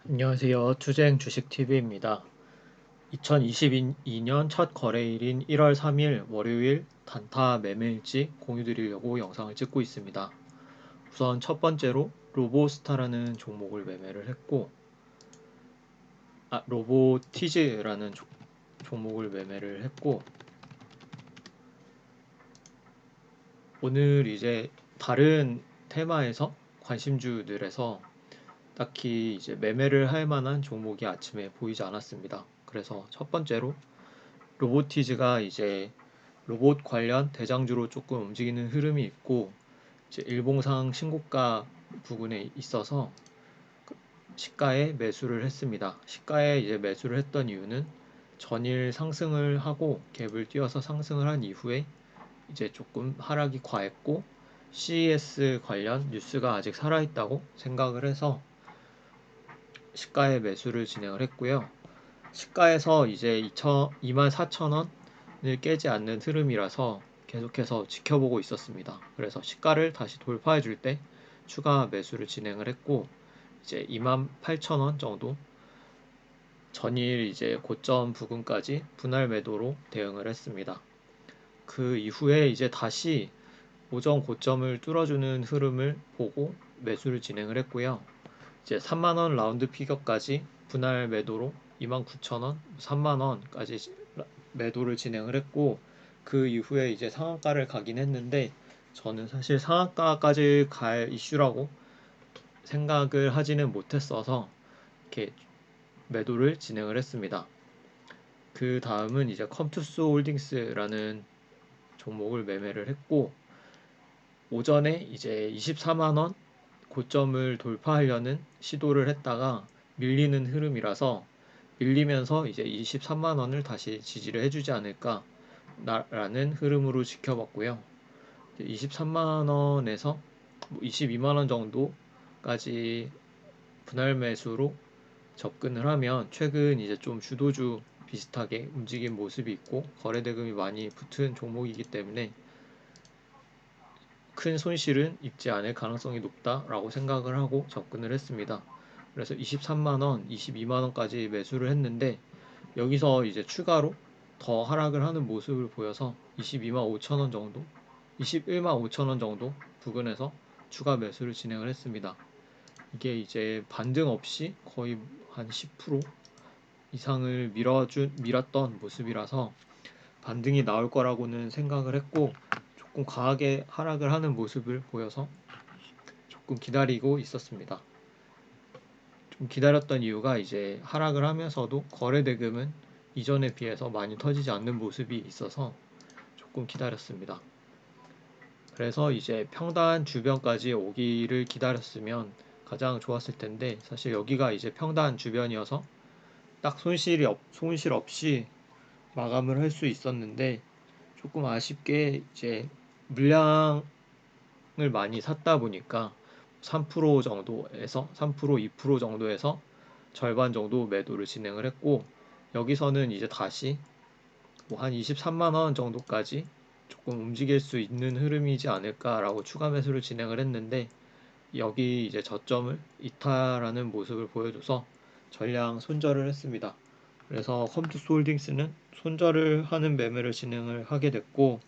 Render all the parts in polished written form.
안녕하세요. 투쟁 주식TV입니다. 2022년 첫 거래일인 1월 3일 월요일 단타 매매일지 공유드리려고 영상을 찍고 있습니다. 우선 첫 번째로 로보스타라는 종목을 매매를 했고, 로보티즈라는 종목을 매매를 했고, 오늘 이제 다른 테마에서 관심주들에서 딱히 이제 매매를 할 만한 종목이 아침에 보이지 않았습니다. 그래서 첫 번째로 로보티즈가 이제 로봇 관련 대장주로 조금 움직이는 흐름이 있고, 이제 일봉상 신고가 부근에 있어서 시가에 매수를 했습니다. 시가에 이제 매수를 했던 이유는 전일 상승을 하고 갭을 띄어서 상승을 한 이후에 이제 조금 하락이 과했고, CES 관련 뉴스가 아직 살아있다고 생각을 해서 시가에 매수를 진행을 했고요. 시가에서 이제 24,000원을 깨지 않는 흐름이라서 계속해서 지켜보고 있었습니다. 그래서 시가를 다시 돌파해 줄 때 추가 매수를 진행을 했고, 이제 28,000원 정도 전일 이제 고점 부근까지 분할 매도로 대응을 했습니다. 그 이후에 이제 다시 오전 고점을 뚫어주는 흐름을 보고 매수를 진행을 했고요. 이제 3만원 라운드 피겨까지 분할 매도로 29,000원, 3만원까지 매도를 진행을 했고, 그 이후에 이제 상한가를 가긴 했는데 저는 사실 상한가까지 갈 이슈라고 생각을 하지는 못했어서 이렇게 매도를 진행을 했습니다. 그 다음은 이제 컴투스 홀딩스라는 종목을 매매를 했고, 오전에 이제 24만원 고점을 돌파하려는 시도를 했다가 밀리는 흐름이라서 밀리면서 이제 23만 원을 다시 지지를 해주지 않을까 라는 흐름으로 지켜봤고요. 23만 원에서 22만 원 정도까지 분할 매수로 접근을 하면 최근 이제 좀 주도주 비슷하게 움직인 모습이 있고 거래 대금이 많이 붙은 종목이기 때문에 큰 손실은 입지 않을 가능성이 높다라고 생각을 하고 접근을 했습니다. 그래서 23만원, 22만원까지 매수를 했는데 여기서 이제 추가로 더 하락을 하는 모습을 보여서 22만 5천원 정도, 21만 5천원 정도 부근에서 추가 매수를 진행을 했습니다. 이게 이제 반등 없이 거의 한 10% 이상을 밀었던 모습이라서 반등이 나올 거라고는 생각을 했고, 조금 강하게 하락을 하는 모습을 보여서 조금 기다리고 있었습니다. 좀 기다렸던 이유가 이제 하락을 하면서도 거래 대금은 이전에 비해서 많이 터지지 않는 모습이 있어서 조금 기다렸습니다. 그래서 이제 평단 주변까지 오기를 기다렸으면 가장 좋았을 텐데, 사실 여기가 이제 평단 주변이어서 딱 손실 없이 마감을 할 수 있었는데, 조금 아쉽게 이제 물량을 많이 샀다 보니까 3% 정도에서 3%, 2% 정도에서 절반 정도 매도를 진행을 했고, 여기서는 이제 다시 뭐 한 23만 원 정도까지 조금 움직일 수 있는 흐름이지 않을까라고 추가 매수를 진행을 했는데, 여기 이제 저점을 이탈하는 모습을 보여줘서 전량 손절을 했습니다. 그래서 컴투스 홀딩스는 손절을 하는 매매를 진행을 하게 됐고,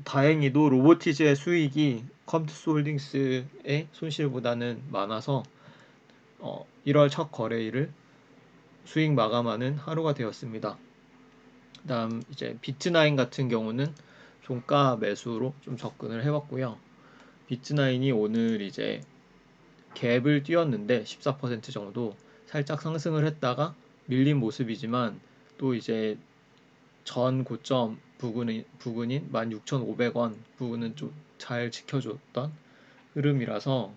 다행히도 로보티즈의 수익이 컴투스 홀딩스의 손실보다는 많아서 1월 첫 거래일을 수익 마감하는 하루가 되었습니다. 그다음 이제 비트나인 같은 경우는 종가 매수로 좀 접근을 해봤고요. 비트나인이 오늘 이제 갭을 띄웠는데 14% 정도 살짝 상승을 했다가 밀린 모습이지만, 또 이제 전 고점 부근인 16,500원 부근은 좀 잘 지켜줬던 흐름이라서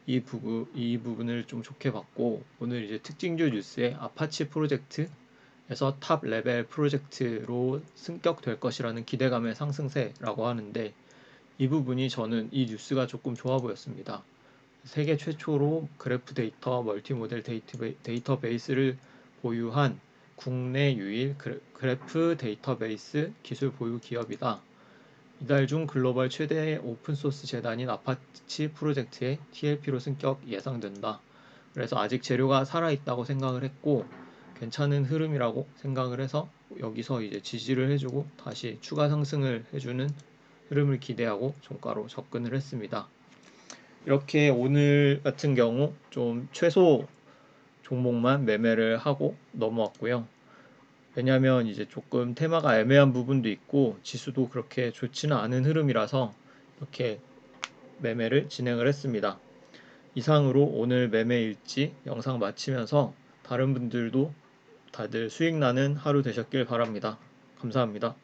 이 부분을 좀 좋게 봤고, 오늘 이제 특징주 뉴스에 아파치 프로젝트에서 탑 레벨 프로젝트로 승격될 것이라는 기대감의 상승세라고 하는데, 이 부분이 저는 이 뉴스가 조금 좋아 보였습니다. 세계 최초로 그래프 데이터 멀티모델 데이터베이스를 보유한 국내 유일 그래프 데이터베이스 기술 보유 기업이다. 이달 중 글로벌 최대 오픈소스 재단인 아파치 프로젝트의 TLP로 승격 예상된다. 그래서 아직 재료가 살아있다고 생각을 했고 괜찮은 흐름이라고 생각을 해서 여기서 이제 지지를 해주고 다시 추가 상승을 해주는 흐름을 기대하고 종가로 접근을 했습니다. 이렇게 오늘 같은 경우 좀 최소 종목만 매매를 하고 넘어왔고요. 왜냐하면 이제 조금 테마가 애매한 부분도 있고 지수도 그렇게 좋지는 않은 흐름이라서 이렇게 매매를 진행을 했습니다. 이상으로 오늘 매매 일지 영상 마치면서 다른 분들도 다들 수익 나는 하루 되셨길 바랍니다. 감사합니다.